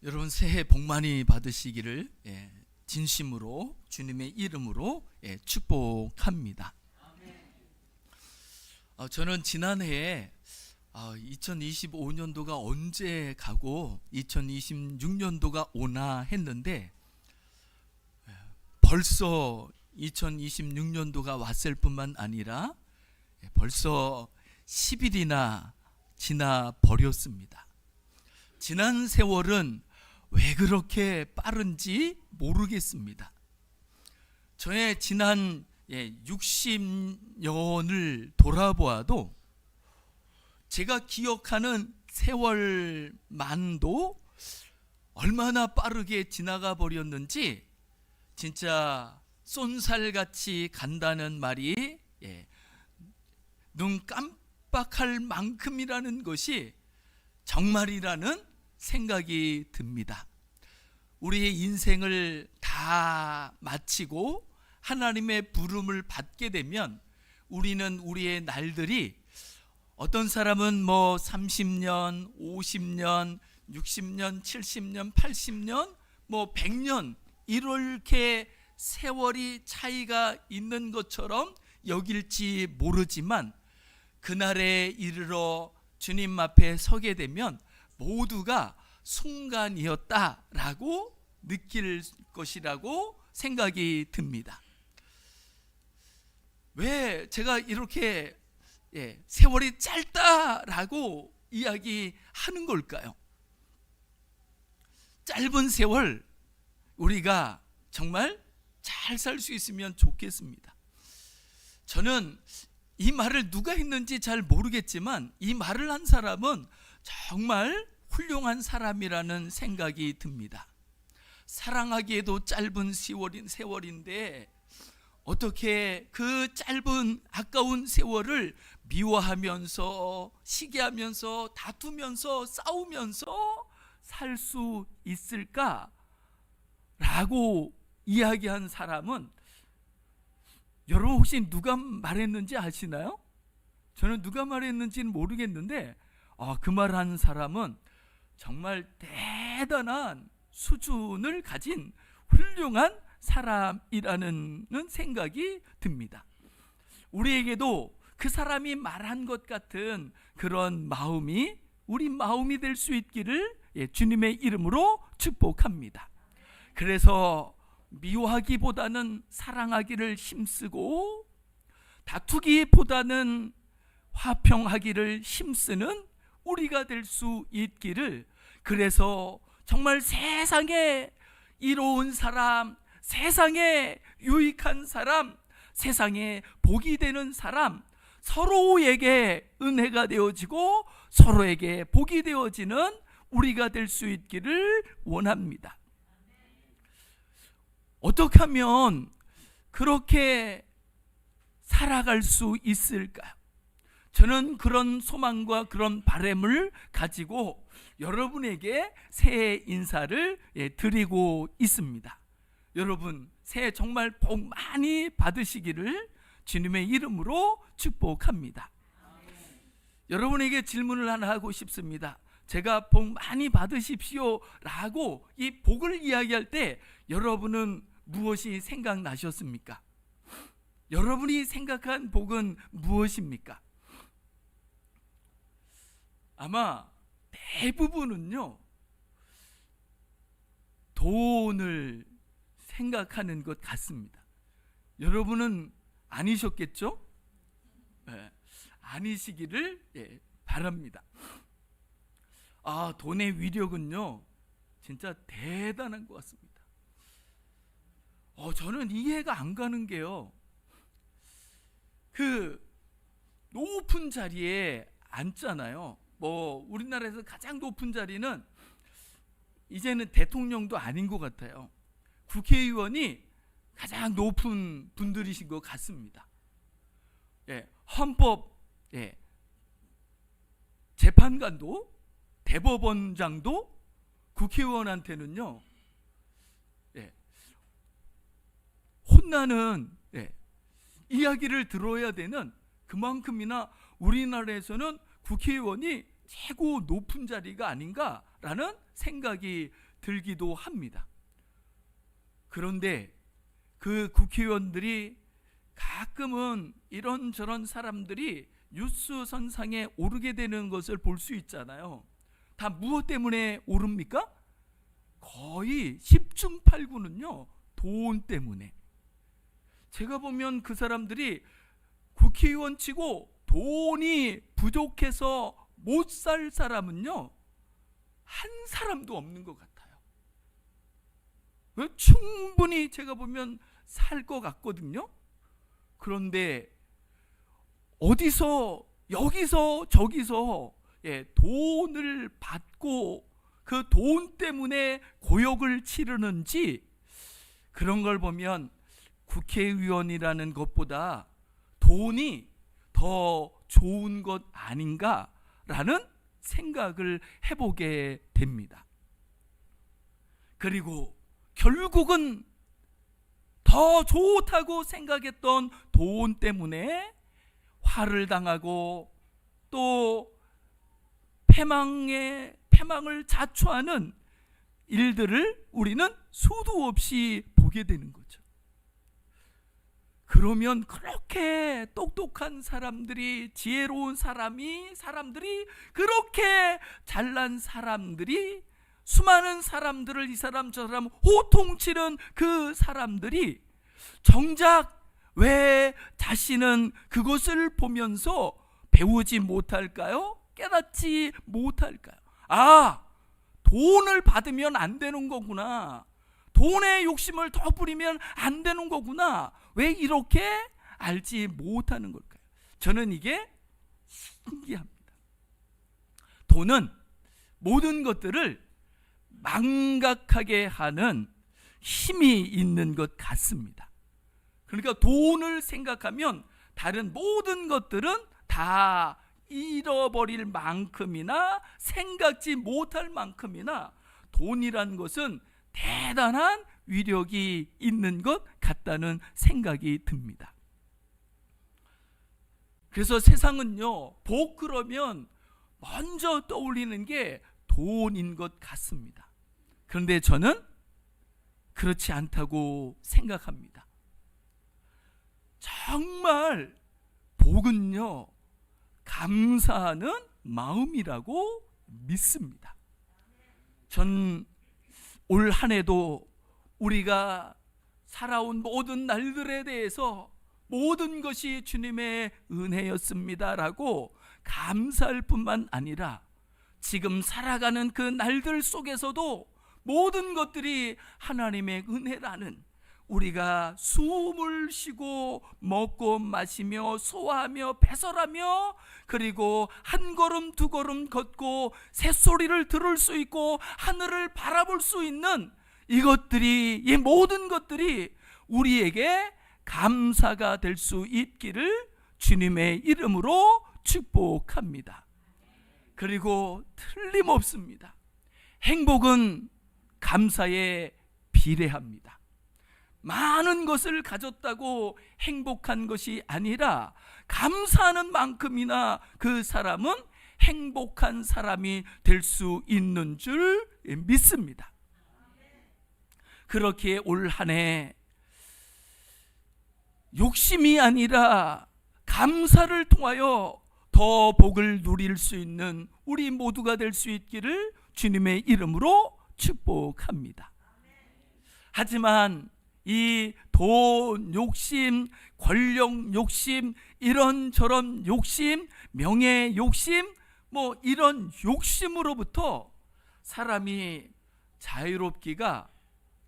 여러분 새해 복 많이 받으시기를 진심으로 주님의 이름으로 축복합니다. 저는 지난해에 2025년도가 언제 가고 2026년도가 오나 했는데 벌써 2026년도가 왔을 뿐만 아니라 벌써 10일이나 지나 버렸습니다. 지난 세월은 왜 그렇게 빠른지 모르겠습니다. 저의 지난 60년을 돌아보아도 제가 기억하는 세월만도 얼마나 빠르게 지나가 버렸는지 진짜 쏜살같이 간다는 말이 눈 깜빡할 만큼이라는 것이 정말이라는 생각이 듭니다. 우리의 인생을 다 마치고 하나님의 부름을 받게 되면 우리는 우리의 날들이 어떤 사람은 30년, 50년, 60년, 70년, 80년, 100년 이렇게 세월이 차이가 있는 것처럼 여길지 모르지만 그날에 이르러 주님 앞에 서게 되면 모두가 순간이었다라고 느낄 것이라고 생각이 듭니다. 왜 제가 이렇게 세월이 짧다라고 이야기하는 걸까요? 짧은 세월 우리가 정말 잘 살 수 있으면 좋겠습니다. 저는 이 말을 누가 했는지 잘 모르겠지만 이 말을 한 사람은 정말 훌륭한 사람이라는 생각이 듭니다. 사랑하기에도 짧은 세월인데 어떻게 그 짧은 아까운 세월을 미워하면서 시기하면서 다투면서 싸우면서 살 수 있을까라고 이야기한 사람은 여러분 혹시 누가 말했는지 아시나요? 저는 누가 말했는지는 모르겠는데 그 말한 사람은 정말 대단한 수준을 가진 훌륭한 사람이라는 생각이 듭니다. 우리에게도 그 사람이 말한 것 같은 그런 마음이 우리 마음이 될 수 있기를 주님의 이름으로 축복합니다. 그래서 미워하기보다는 사랑하기를 힘쓰고 다투기보다는 화평하기를 힘쓰는 우리가 될 수 있기를, 그래서 정말 세상에 이로운 사람, 세상에 유익한 사람, 세상에 복이 되는 사람, 서로에게 은혜가 되어지고 서로에게 복이 되어지는 우리가 될 수 있기를 원합니다. 어떻게 하면 그렇게 살아갈 수 있을까요? 저는 그런 소망과 그런 바람을 가지고 여러분에게 새해 인사를 드리고 있습니다. 여러분 새해 정말 복 많이 받으시기를 주님의 이름으로 축복합니다. 여러분에게 질문을 하나 하고 싶습니다. 제가 복 많이 받으십시오 라고 이 복을 이야기할 때 여러분은 무엇이 생각나셨습니까? 여러분이 생각한 복은 무엇입니까? 아마 대부분은요 돈을 생각하는 것 같습니다. 여러분은 아니셨겠죠? 아니시기를 바랍니다. 돈의 위력은요 진짜 대단한 것 같습니다. 저는 이해가 안 가는 게요, 그 높은 자리에 앉잖아요. 우리나라에서 가장 높은 자리는 이제는 대통령도 아닌 것 같아요. 국회의원이 가장 높은 분들이신 것 같습니다. 헌법 재판관도 대법원장도 국회의원한테는요 혼나는 이야기를 들어야 되는 그만큼이나 우리나라에서는 국회의원이 최고 높은 자리가 아닌가라는 생각이 들기도 합니다. 그런데 그 국회의원들이 가끔은 이런저런 사람들이 뉴스 선상에 오르게 되는 것을 볼 수 있잖아요. 다 무엇 때문에 오릅니까? 거의 10중 8구는요 돈 때문에. 제가 보면 그 사람들이 국회의원 치고 돈이 부족해서 못 살 사람은요 한 사람도 없는 것 같아요. 충분히 제가 보면 살 것 같거든요. 그런데 어디서 여기서 저기서 돈을 받고 그 돈 때문에 고역을 치르는지, 그런 걸 보면 국회의원이라는 것보다 돈이 더 좋은 것 아닌가라는 생각을 해보게 됩니다. 그리고 결국은 더 좋다고 생각했던 돈 때문에 화를 당하고 또 패망을 자초하는 일들을 우리는 수도 없이 보게 되는 거죠. 그러면 그렇게 똑똑한 사람들이, 지혜로운 사람들이, 그렇게 잘난 사람들이, 수많은 사람들을 이 사람 저 사람 호통치는 그 사람들이 정작 왜 자신은 그것을 보면서 배우지 못할까요? 깨닫지 못할까요? 아, 돈을 받으면 안 되는 거구나. 돈의 욕심을 더 부리면 안 되는 거구나. 왜 이렇게 알지 못하는 걸까요? 저는 이게 신기합니다. 돈은 모든 것들을 망각하게 하는 힘이 있는 것 같습니다. 그러니까 돈을 생각하면 다른 모든 것들은 다 잃어버릴 만큼이나 생각지 못할 만큼이나 돈이란 것은 대단한 위력이 있는 것 같다는 생각이 듭니다. 그래서 세상은요, 복 그러면 먼저 떠올리는 게 돈인 것 같습니다. 그런데 저는 그렇지 않다고 생각합니다. 정말 복은요, 감사하는 마음이라고 믿습니다. 전 올 한 해도 우리가 살아온 모든 날들에 대해서 모든 것이 주님의 은혜였습니다라고 감사할 뿐만 아니라 지금 살아가는 그 날들 속에서도 모든 것들이 하나님의 은혜라는, 우리가 숨을 쉬고 먹고 마시며 소화하며 배설하며 그리고 한 걸음 두 걸음 걷고 새소리를 들을 수 있고 하늘을 바라볼 수 있는 이것들이, 이 모든 것들이 우리에게 감사가 될 수 있기를 주님의 이름으로 축복합니다. 그리고 틀림없습니다. 행복은 감사에 비례합니다. 많은 것을 가졌다고 행복한 것이 아니라 감사하는 만큼이나 그 사람은 행복한 사람이 될 수 있는 줄 믿습니다. 그렇게 올 한 해 욕심이 아니라 감사를 통하여 더 복을 누릴 수 있는 우리 모두가 될 수 있기를 주님의 이름으로 축복합니다. 하지만 이 돈 욕심, 권력 욕심, 이런저런 욕심, 명예 욕심, 이런 욕심으로부터 사람이 자유롭기가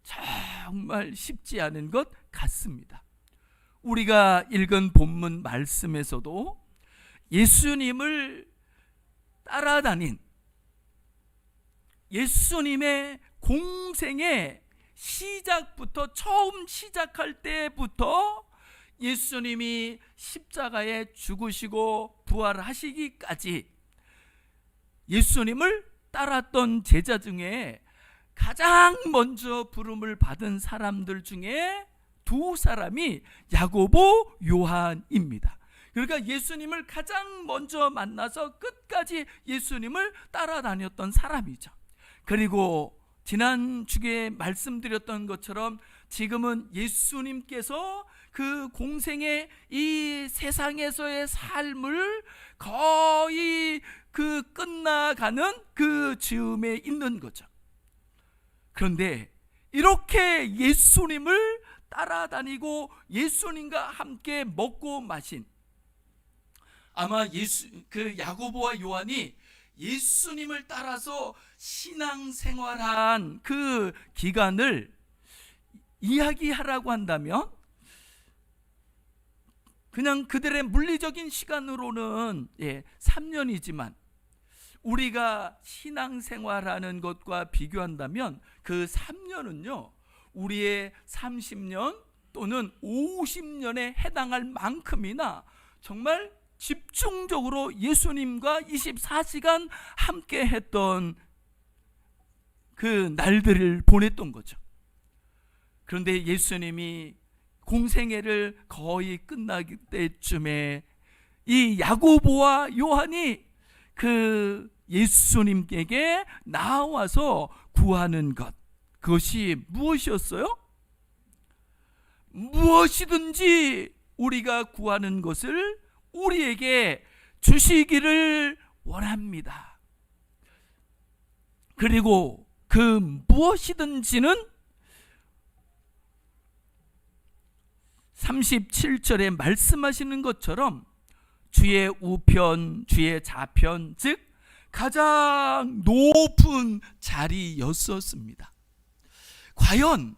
정말 쉽지 않은 것 같습니다. 우리가 읽은 본문 말씀에서도 예수님을 따라다닌 예수님의 공생의 시작부터, 처음 시작할 때부터 예수님이 십자가에 죽으시고 부활하시기까지 예수님을 따랐던 제자 중에 가장 먼저 부름을 받은 사람들 중에 두 사람이 야고보, 요한입니다. 그러니까 예수님을 가장 먼저 만나서 끝까지 예수님을 따라다녔던 사람이죠. 그리고 지난 주에 말씀드렸던 것처럼 지금은 예수님께서 그 공생의 이 세상에서의 삶을 거의 그 끝나가는 그 즈음에 있는 거죠. 그런데 이렇게 예수님을 따라다니고 예수님과 함께 먹고 마신, 아마 그 야고보와 요한이 예수님을 따라서 신앙생활한 그 기간을 이야기하라고 한다면 그냥 그들의 물리적인 시간으로는 3년이지만 우리가 신앙생활하는 것과 비교한다면 그 3년은요 우리의 30년 또는 50년에 해당할 만큼이나 정말 집중적으로 예수님과 24시간 함께 했던 그 날들을 보냈던 거죠. 그런데 예수님이 공생애를 거의 끝나기 때쯤에 이 야고보와 요한이 그 예수님께 나와서 구하는 것, 그것이 무엇이었어요? 무엇이든지 우리가 구하는 것을 우리에게 주시기를 원합니다. 그리고 그 무엇이든지는 37절에 말씀하시는 것처럼 주의 우편, 주의 좌편, 즉 가장 높은 자리였었습니다. 과연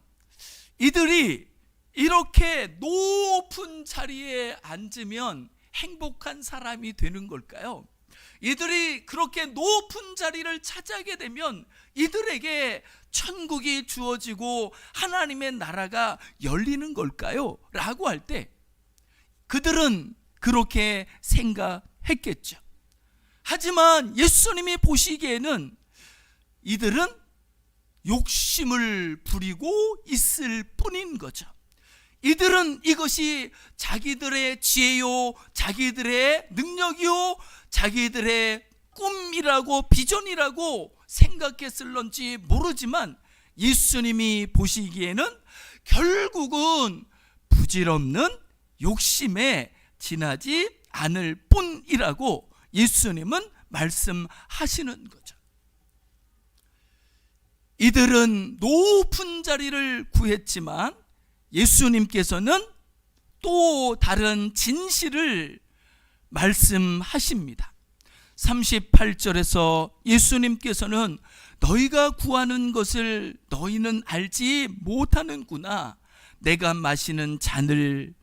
이들이 이렇게 높은 자리에 앉으면 행복한 사람이 되는 걸까요? 이들이 그렇게 높은 자리를 차지하게 되면 이들에게 천국이 주어지고 하나님의 나라가 열리는 걸까요? 라고 할 때 그들은 그렇게 생각했겠죠. 하지만 예수님이 보시기에는 이들은 욕심을 부리고 있을 뿐인 거죠. 이들은 이것이 자기들의 지혜요, 자기들의 능력이요, 자기들의 꿈이라고 비전이라고 생각했을런지 모르지만 예수님이 보시기에는 결국은 부질없는 욕심에 지나지 않을 뿐이라고 예수님은 말씀하시는 거죠. 이들은 높은 자리를 구했지만 예수님께서는 또 다른 진실을 말씀하십니다. 38절에서 예수님께서는 너희가 구하는 것을 너희는 알지 못하는구나. 내가 마시는 잔을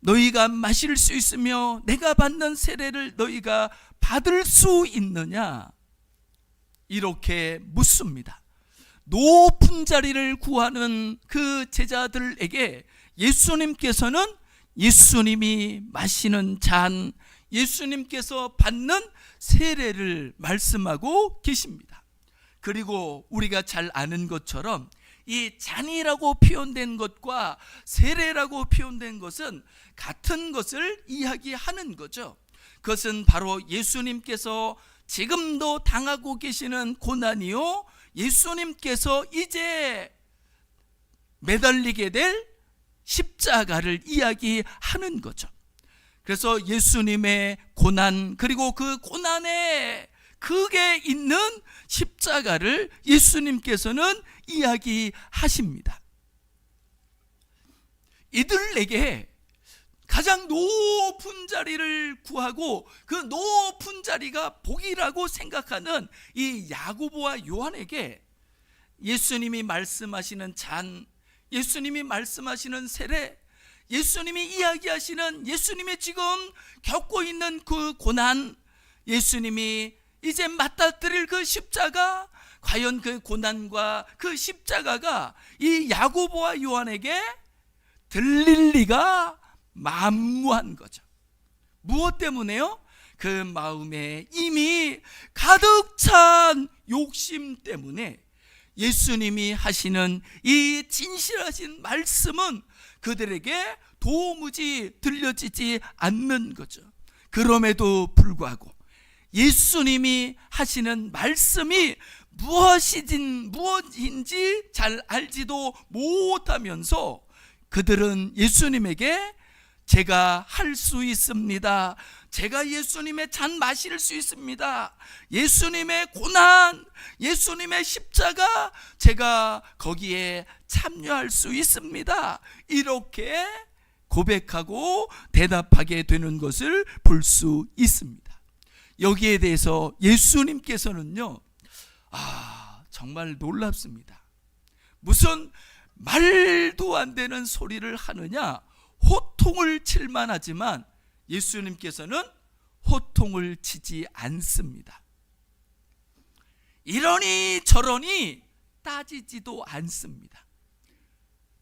너희가 마실 수 있으며 내가 받는 세례를 너희가 받을 수 있느냐? 이렇게 묻습니다. 높은 자리를 구하는 그 제자들에게 예수님께서는 예수님이 마시는 잔, 예수님께서 받는 세례를 말씀하고 계십니다. 그리고 우리가 잘 아는 것처럼 이 잔이라고 표현된 것과 세례라고 표현된 것은 같은 것을 이야기하는 거죠. 그것은 바로 예수님께서 지금도 당하고 계시는 고난이요, 예수님께서 이제 매달리게 될 십자가를 이야기하는 거죠. 그래서 예수님의 고난, 그리고 그 고난의 극에 있는 십자가를 예수님께서는 이야기하십니다. 이들에게 가장 높은 자리를 구하고 그 높은 자리가 복이라고 생각하는 이 야고보와 요한에게 예수님이 말씀하시는 잔, 예수님이 말씀하시는 세례, 예수님이 이야기하시는 예수님이 지금 겪고 있는 그 고난, 예수님이 이제 맞닥뜨릴 그 십자가, 과연 그 고난과 그 십자가가 이 야고보와 요한에게 들릴 리가 만무한 거죠. 무엇 때문에요? 그 마음에 이미 가득 찬 욕심 때문에 예수님이 하시는 이 진실하신 말씀은 그들에게 도무지 들려지지 않는 거죠. 그럼에도 불구하고 예수님이 하시는 말씀이 무엇인지 잘 알지도 못하면서 그들은 예수님에게 제가 할 수 있습니다, 제가 예수님의 잔 마실 수 있습니다, 예수님의 고난, 예수님의 십자가, 제가 거기에 참여할 수 있습니다, 이렇게 고백하고 대답하게 되는 것을 볼 수 있습니다. 여기에 대해서 예수님께서는요, 정말 놀랍습니다. 무슨 말도 안 되는 소리를 하느냐, 호통을 칠만 하지만 예수님께서는 호통을 치지 않습니다. 이러니 저러니 따지지도 않습니다.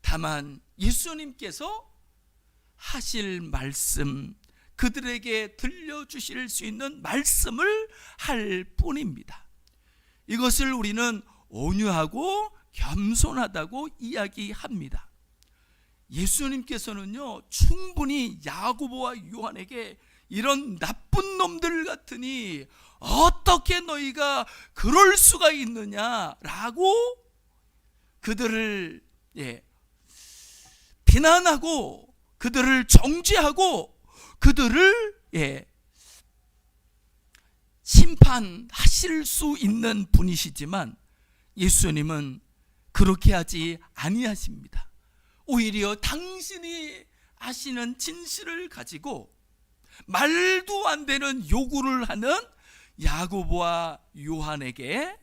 다만 예수님께서 하실 말씀, 그들에게 들려주실 수 있는 말씀을 할 뿐입니다. 이것을 우리는 온유하고 겸손하다고 이야기합니다. 예수님께서는요, 충분히 야고보와 요한에게 이런 나쁜 놈들 같으니 어떻게 너희가 그럴 수가 있느냐라고 그들을 비난하고 그들을 정죄하고 그들을 심판하실 수 있는 분이시지만 예수님은 그렇게 하지 아니하십니다. 오히려 당신이 아시는 진실을 가지고 말도 안 되는 요구를 하는 야고보와 요한에게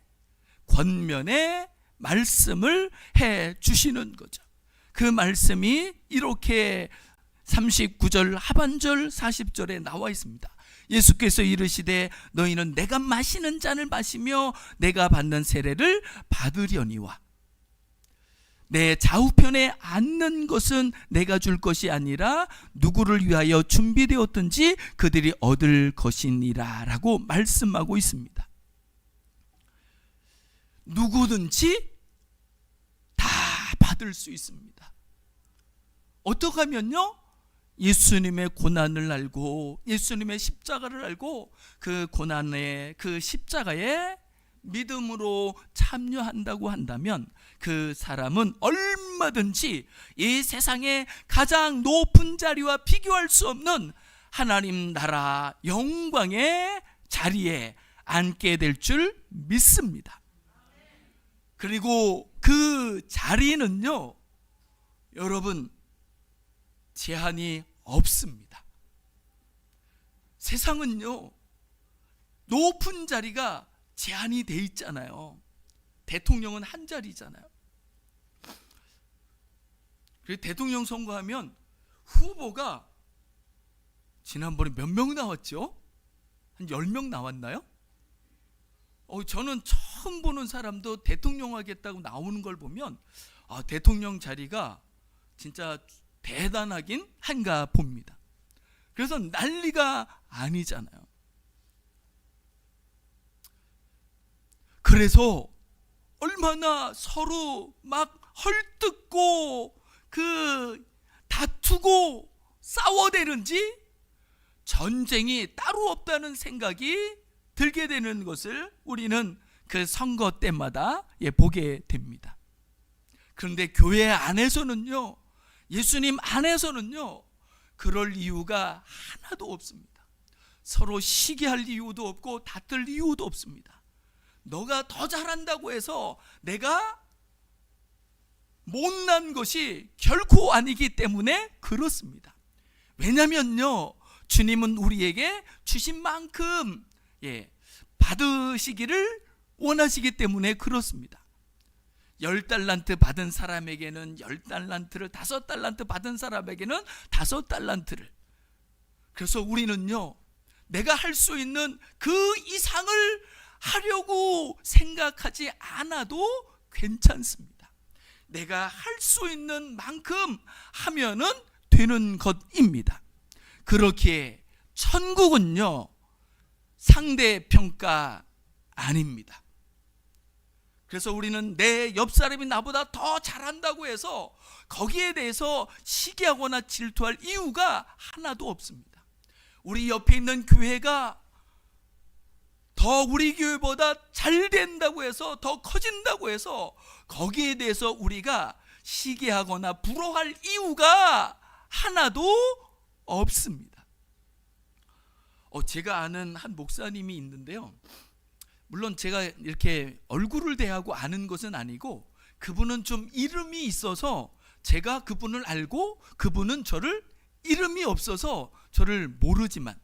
권면의 말씀을 해 주시는 거죠. 그 말씀이 이렇게 39절 하반절 40절에 나와 있습니다. 예수께서 이르시되 너희는 내가 마시는 잔을 마시며 내가 받는 세례를 받으려니와 내 좌우편에 앉는 것은 내가 줄 것이 아니라 누구를 위하여 준비되었든지 그들이 얻을 것이니라 라고 말씀하고 있습니다. 누구든지 다 받을 수 있습니다. 어떻게 하면요? 예수님의 고난을 알고 예수님의 십자가를 알고 그 고난의 그 십자가에 믿음으로 참여한다고 한다면 그 사람은 얼마든지 이 세상의 가장 높은 자리와 비교할 수 없는 하나님 나라 영광의 자리에 앉게 될 줄 믿습니다. 그리고 그 자리는요, 여러분, 제한이 없습니다. 세상은요, 높은 자리가 제한이 돼 있잖아요. 대통령은 한 자리잖아요. 그리고 대통령 선거하면 후보가 지난번에 몇 명 나왔죠? 한 10명 나왔나요? 저는 처음 보는 사람도 대통령 하겠다고 나오는 걸 보면 대통령 자리가 진짜 대단하긴 한가 봅니다. 그래서 난리가 아니잖아요. 그래서 얼마나 서로 막 헐뜯고 다투고 싸워대는지 전쟁이 따로 없다는 생각이 들게 되는 것을 우리는 그 선거 때마다 보게 됩니다. 그런데 교회 안에서는요, 예수님 안에서는요, 그럴 이유가 하나도 없습니다. 서로 시기할 이유도 없고 다툴 이유도 없습니다. 너가 더 잘한다고 해서 내가 못난 것이 결코 아니기 때문에 그렇습니다. 왜냐면요, 주님은 우리에게 주신 만큼 받으시기를 원하시기 때문에 그렇습니다. 10달란트 받은 사람에게는 10달란트를, 5달란트 받은 사람에게는 5달란트를. 그래서 우리는요, 내가 할 수 있는 그 이상을 하려고 생각하지 않아도 괜찮습니다. 내가 할 수 있는 만큼 하면은 되는 것입니다. 그렇기에 천국은요, 상대평가 아닙니다. 그래서 우리는 내 옆 사람이 나보다 더 잘한다고 해서 거기에 대해서 시기하거나 질투할 이유가 하나도 없습니다. 우리 옆에 있는 교회가 더 우리 교회보다 잘 된다고 해서 더 커진다고 해서 거기에 대해서 우리가 시기하거나 부러워할 이유가 하나도 없습니다. 제가 아는 한 목사님이 있는데요, 물론 제가 이렇게 얼굴을 대하고 아는 것은 아니고 그분은 좀 이름이 있어서 제가 그분을 알고 그분은 저를 이름이 없어서 저를 모르지만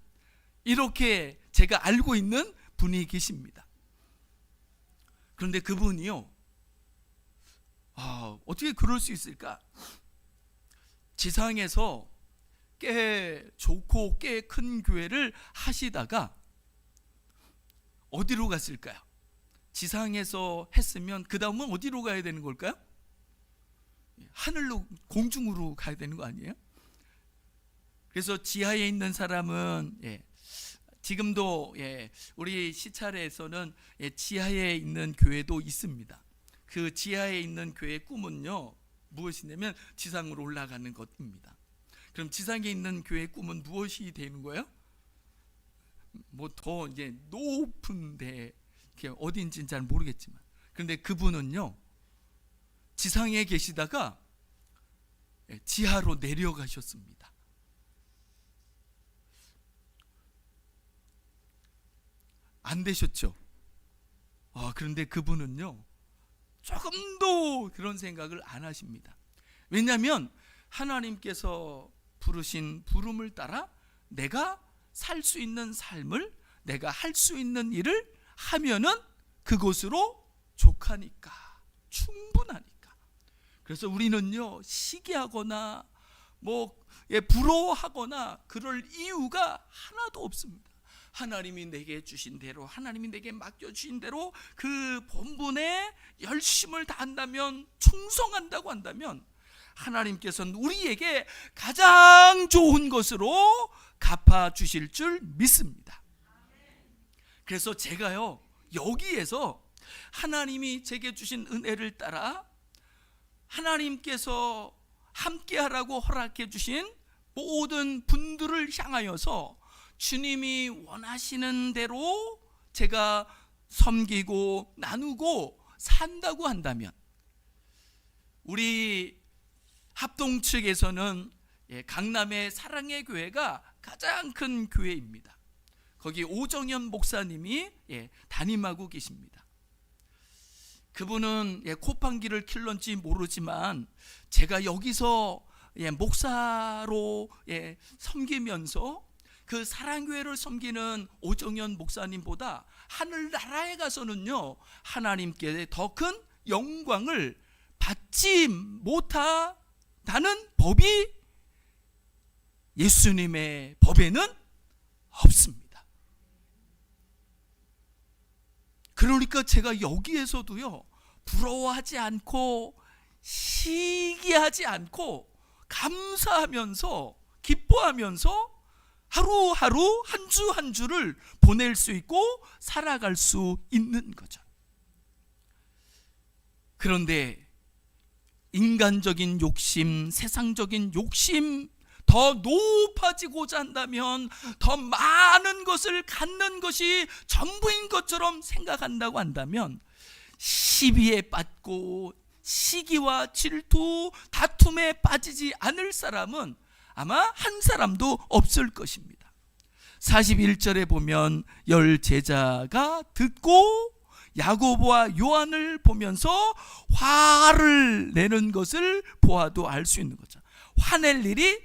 이렇게 제가 알고 있는 분이 계십니다. 그런데 그분이요, 어떻게 그럴 수 있을까? 지상에서 꽤 좋고 꽤 큰 교회를 하시다가 어디로 갔을까요? 지상에서 했으면 그 다음은 어디로 가야 되는 걸까요? 하늘로, 공중으로 가야 되는 거 아니에요? 그래서 지하에 있는 사람은 지금도 우리 시찰에서는 지하에 있는 교회도 있습니다. 그 지하에 있는 교회의 꿈은요, 무엇이냐면 지상으로 올라가는 것입니다. 그럼 지상에 있는 교회의 꿈은 무엇이 되는 거예요? 뭐 더 이제 높은 데, 어딘지는 잘 모르겠지만, 그런데 그분은요, 지상에 계시다가 지하로 내려가셨습니다. 안 되셨죠? 그런데 그분은요, 조금도 그런 생각을 안 하십니다. 왜냐하면 하나님께서 부르신 부름을 따라 내가 살 수 있는 삶을, 내가 할 수 있는 일을 하면은 그것으로 족하니까, 충분하니까. 그래서 우리는요, 시기하거나 부러워하거나 그럴 이유가 하나도 없습니다. 하나님이 내게 주신 대로, 하나님이 내게 맡겨주신 대로 그 본분에 열심을 다한다면, 충성한다고 한다면 하나님께서는 우리에게 가장 좋은 것으로 갚아주실 줄 믿습니다. 그래서 제가요, 여기에서 하나님이 제게 주신 은혜를 따라 하나님께서 함께하라고 허락해 주신 모든 분들을 향하여서 주님이 원하시는 대로 제가 섬기고 나누고 산다고 한다면, 우리 합동 측에서는 강남의 사랑의 교회가 가장 큰 교회입니다. 거기 오정현 목사님이 담임하고 계십니다. 그분은 콧방귀를 킬런지 모르지만 제가 여기서 목사로 섬기면서 그 사랑교회를 섬기는 오정현 목사님보다 하늘나라에 가서는요, 하나님께 더 큰 영광을 받지 못한다는 법이 예수님의 법에는 없습니다. 그러니까 제가 여기에서도요, 부러워하지 않고 시기하지 않고 감사하면서 기뻐하면서 하루하루 한 주 한 주를 보낼 수 있고 살아갈 수 있는 거죠. 그런데 인간적인 욕심, 세상적인 욕심, 더 높아지고자 한다면, 더 많은 것을 갖는 것이 전부인 것처럼 생각한다고 한다면, 시비에 빠지고 시기와 질투, 다툼에 빠지지 않을 사람은 아마 한 사람도 없을 것입니다. 41절에 보면 10 제자가 듣고 야고보와 요한을 보면서 화를 내는 것을 보아도 알 수 있는 거죠. 화낼 일이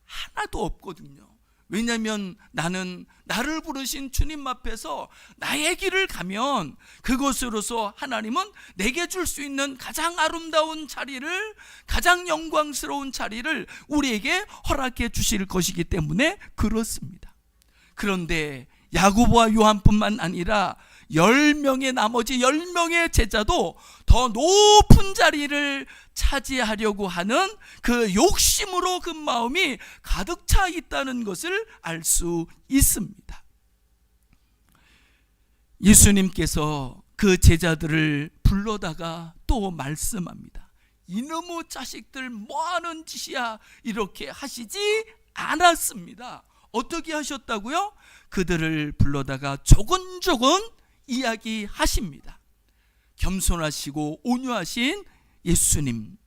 하나도 없거든요. 왜냐하면 나는 나를 부르신 주님 앞에서 나의 길을 가면 그것으로서 하나님은 내게 줄 수 있는 가장 아름다운 자리를, 가장 영광스러운 자리를 우리에게 허락해 주실 것이기 때문에 그렇습니다. 그런데 야고보와 요한뿐만 아니라 10명의 나머지 10명의 제자도 더 높은 자리를 차지하려고 하는 그 욕심으로 그 마음이 가득 차 있다는 것을 알 수 있습니다. 예수님께서 그 제자들을 불러다가 또 말씀합니다. 이놈의 자식들 뭐하는 짓이야, 이렇게 하시지 않았습니다. 어떻게 하셨다고요? 그들을 불러다가 조곤조곤 이야기하십니다. 겸손하시고 온유하신 예수님,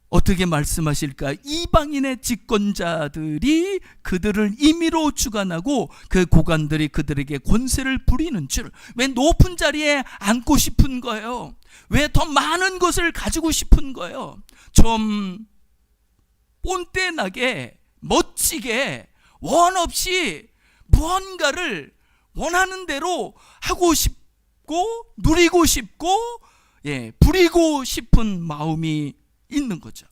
어떻게 말씀하실까? 이방인의 집권자들이 그들을 임의로 주관하고 그 고관들이 그들에게 권세를 부리는 줄. 왜 높은 자리에 앉고 싶은 거예요? 왜 더 많은 것을 가지고 싶은 거예요? 좀 꼰대나게 멋지게 원 없이 무언가를 원하는 대로 하고 싶고 누리고 싶고 부리고 싶은 마음이 있는 거죠.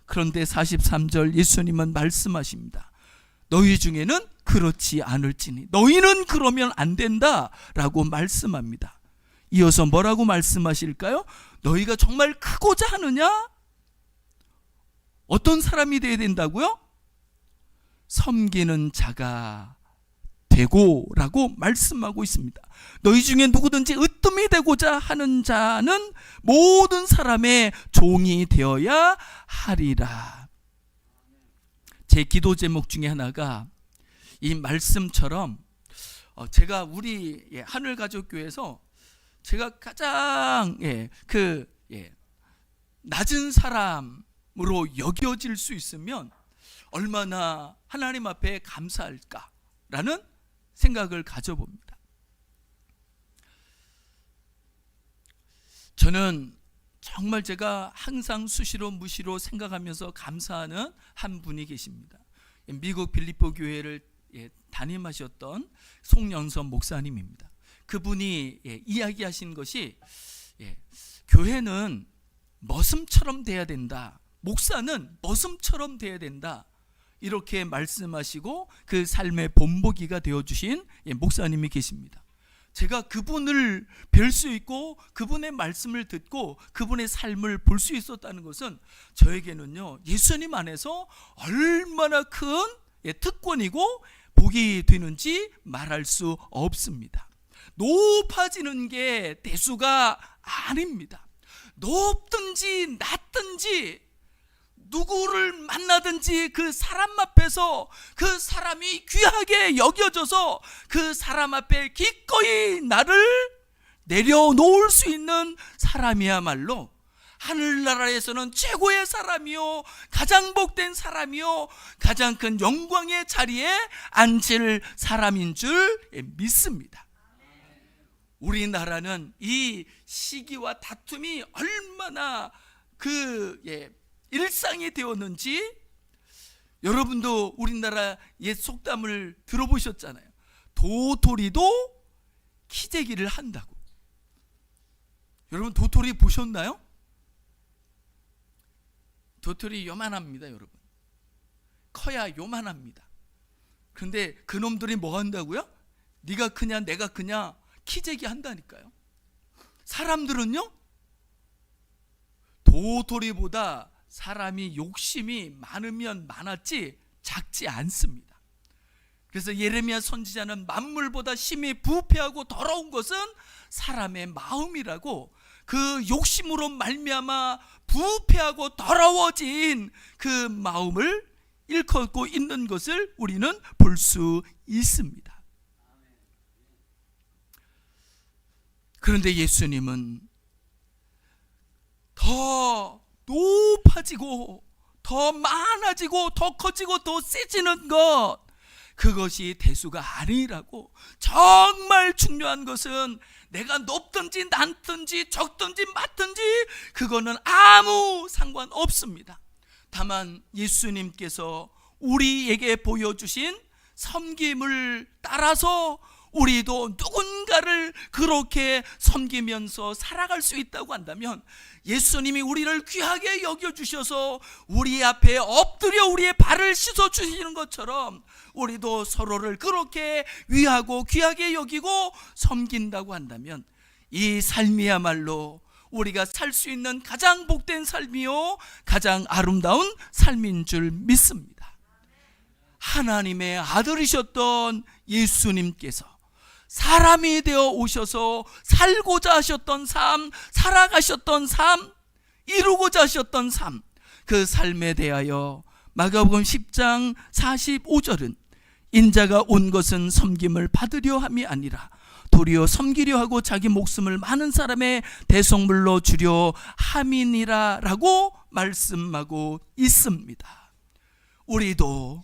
그런데 43절 예수님은 말씀하십니다. 너희 중에는 그렇지 않을지니, 너희는 그러면 안 된다라고 말씀합니다. 이어서 뭐라고 말씀하실까요? 너희가 정말 크고자 하느냐? 어떤 사람이 되어야 된다고요? 섬기는 자가 되고 라고 말씀하고 있습니다. 너희 중에 누구든지 으뜸이 되고자 하는 자는 모든 사람의 종이 되어야 하리라. 제 기도 제목 중에 하나가 이 말씀처럼 제가 우리 하늘가족교회에서 제가 가장 낮은 사람으로 여겨질 수 있으면 얼마나 하나님 앞에 감사할까라는 생각을 가져봅니다. 저는 정말 제가 항상 수시로 무시로 생각하면서 감사하는 한 분이 계십니다. 미국 빌립보 교회를 담임하셨던 송영선 목사님입니다. 그분이 이야기하신 것이 교회는 머슴처럼 돼야 된다, 목사는 머슴처럼 돼야 된다, 이렇게 말씀하시고 그 삶의 본보기가 되어주신 목사님이 계십니다. 제가 그분을 뵐 수 있고 그분의 말씀을 듣고 그분의 삶을 볼 수 있었다는 것은 저에게는요, 예수님 안에서 얼마나 큰 특권이고 복이 되는지 말할 수 없습니다. 높아지는 게 대수가 아닙니다. 높든지 낮든지 누구를 만나든지 그 사람 앞에서 그 사람이 귀하게 여겨져서 그 사람 앞에 기꺼이 나를 내려놓을 수 있는 사람이야말로 하늘나라에서는 최고의 사람이요, 가장 복된 사람이요, 가장 큰 영광의 자리에 앉을 사람인 줄 믿습니다. 우리나라는 이 시기와 다툼이 얼마나 일상이 되었는지 여러분도 우리나라 옛 속담을 들어보셨잖아요. 도토리도 키재기를 한다고. 여러분 도토리 보셨나요? 도토리 요만합니다, 여러분. 커야 요만합니다. 그런데 그놈들이 뭐 한다고요? 네가 크냐 내가 크냐 키재기 한다니까요. 사람들은요, 도토리보다 사람이 욕심이 많으면 많았지 작지 않습니다. 그래서 예레미야 선지자는 만물보다 심히 부패하고 더러운 것은 사람의 마음이라고, 그 욕심으로 말미암아 부패하고 더러워진 그 마음을 일컫고 있는 것을 우리는 볼 수 있습니다. 그런데 예수님은 더 높아지고 더 많아지고 더 커지고 더 세지는 것, 그것이 대수가 아니라고. 정말 중요한 것은 내가 높든지 낮든지 적든지 많든지 그거는 아무 상관없습니다. 다만 예수님께서 우리에게 보여주신 섬김을 따라서 우리도 누군가를 그렇게 섬기면서 살아갈 수 있다고 한다면, 예수님이 우리를 귀하게 여겨주셔서 우리 앞에 엎드려 우리의 발을 씻어주시는 것처럼 우리도 서로를 그렇게 위하고 귀하게 여기고 섬긴다고 한다면 이 삶이야말로 우리가 살 수 있는 가장 복된 삶이요, 가장 아름다운 삶인 줄 믿습니다. 하나님의 아들이셨던 예수님께서 사람이 되어 오셔서 살고자 하셨던 삶, 살아가셨던 삶, 이루고자 하셨던 삶, 그 삶에 대하여 마가복음 10장 45절은 인자가 온 것은 섬김을 받으려 함이 아니라 도리어 섬기려 하고 자기 목숨을 많은 사람의 대속물로 주려 함이니라 라고 말씀하고 있습니다. 우리도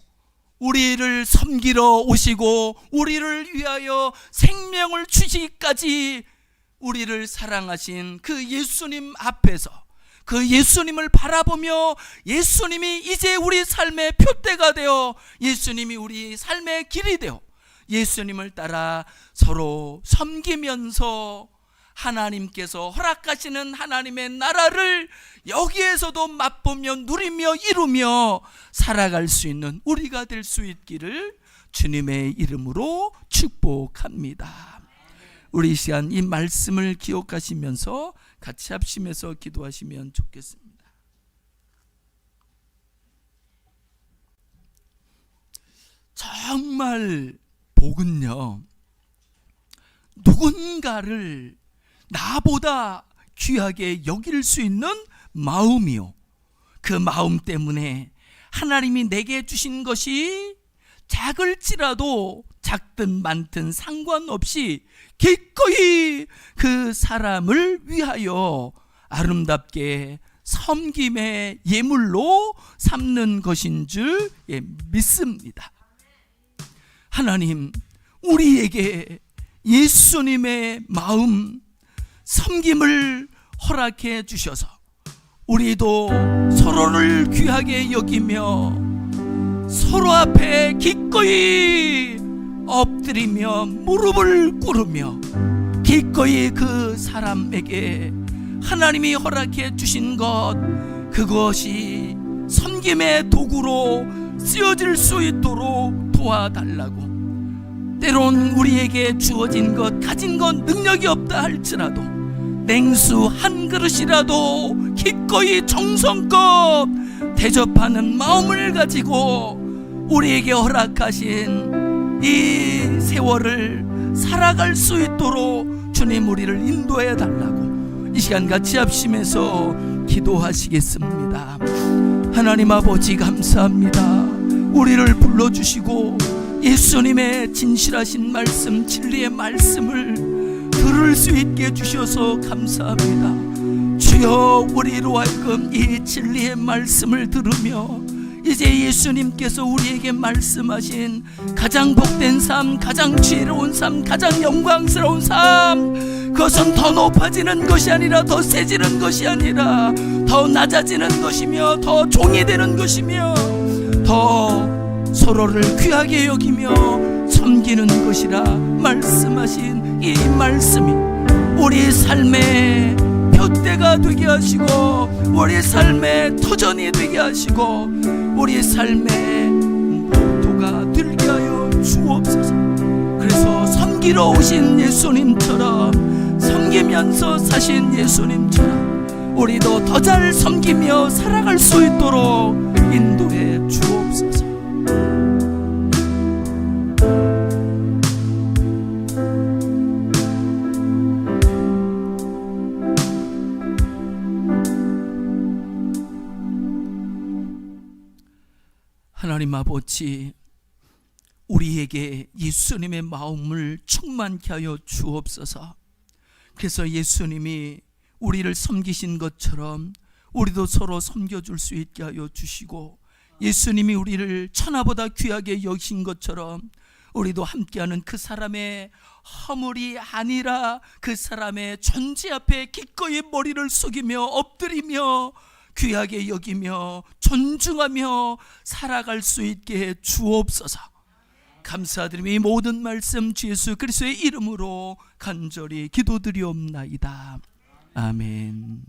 우리를 섬기러 오시고 우리를 위하여 생명을 주시기까지 우리를 사랑하신 그 예수님 앞에서 그 예수님을 바라보며 예수님이 이제 우리 삶의 표대가 되어 예수님이 우리 삶의 길이 되어 예수님을 따라 서로 섬기면서 하나님께서 허락하시는 하나님의 나라를 여기에서도 맛보며 누리며 이루며 살아갈 수 있는 우리가 될 수 있기를 주님의 이름으로 축복합니다. 우리 이 시간 이 말씀을 기억하시면서 같이 합심해서 기도하시면 좋겠습니다. 정말 복은요, 누군가를 나보다 귀하게 여길 수 있는 마음이요, 그 마음 때문에 하나님이 내게 주신 것이 작을지라도 작든 많든 상관없이 기꺼이 그 사람을 위하여 아름답게 섬김의 예물로 삼는 것인 줄 믿습니다. 하나님, 우리에게 예수님의 마음 섬김을 허락해 주셔서 우리도 서로를 귀하게 여기며 서로 앞에 기꺼이 엎드리며 무릎을 꿇으며 기꺼이 그 사람에게 하나님이 허락해 주신 것, 그것이 섬김의 도구로 쓰여질 수 있도록 도와달라고. 때론 우리에게 주어진 것, 가진 것 능력이 없다 할지라도 냉수 한 그릇이라도 기꺼이 정성껏 대접하는 마음을 가지고 우리에게 허락하신 이 세월을 살아갈 수 있도록 주님 우리를 인도해 달라고 이 시간 같이 합심해서 기도하시겠습니다. 하나님 아버지, 감사합니다. 우리를 불러주시고 예수님의 진실하신 말씀, 진리의 말씀을 들을 수 있게 해주셔서 감사합니다. 주여, 우리로 하여금 이 진리의 말씀을 들으며 이제 예수님께서 우리에게 말씀하신 가장 복된 삶, 가장 지혜로운 삶, 가장 영광스러운 삶, 그것은 더 높아지는 것이 아니라 더 세지는 것이 아니라 더 낮아지는 것이며 더 종이 되는 것이며 더 서로를 귀하게 여기며 섬기는 것이라 말씀하신 이 말씀이 우리 삶의 표대가 되게 하시고 우리 삶의 터전이 되게 하시고 우리 삶의 모토가 되게 하여 주옵소서. 그래서 섬기러 오신 예수님처럼, 섬기면서 사신 예수님처럼 우리도 더 잘 섬기며 살아갈 수 있도록 인도해 주옵소서. 하나님 아버지, 우리에게 예수님의 마음을 충만케 하여 주옵소서. 그래서 예수님이 우리를 섬기신 것처럼 우리도 서로 섬겨줄 수 있게 하여 주시고, 예수님이 우리를 천하보다 귀하게 여기신 것처럼 우리도 함께하는 그 사람의 허물이 아니라 그 사람의 존재 앞에 기꺼이 머리를 숙이며 엎드리며 귀하게 여기며 존중하며 살아갈 수 있게 해 주옵소서. 감사드리며 이 모든 말씀 주 예수 그리스도의 이름으로 간절히 기도드리옵나이다. 아멘.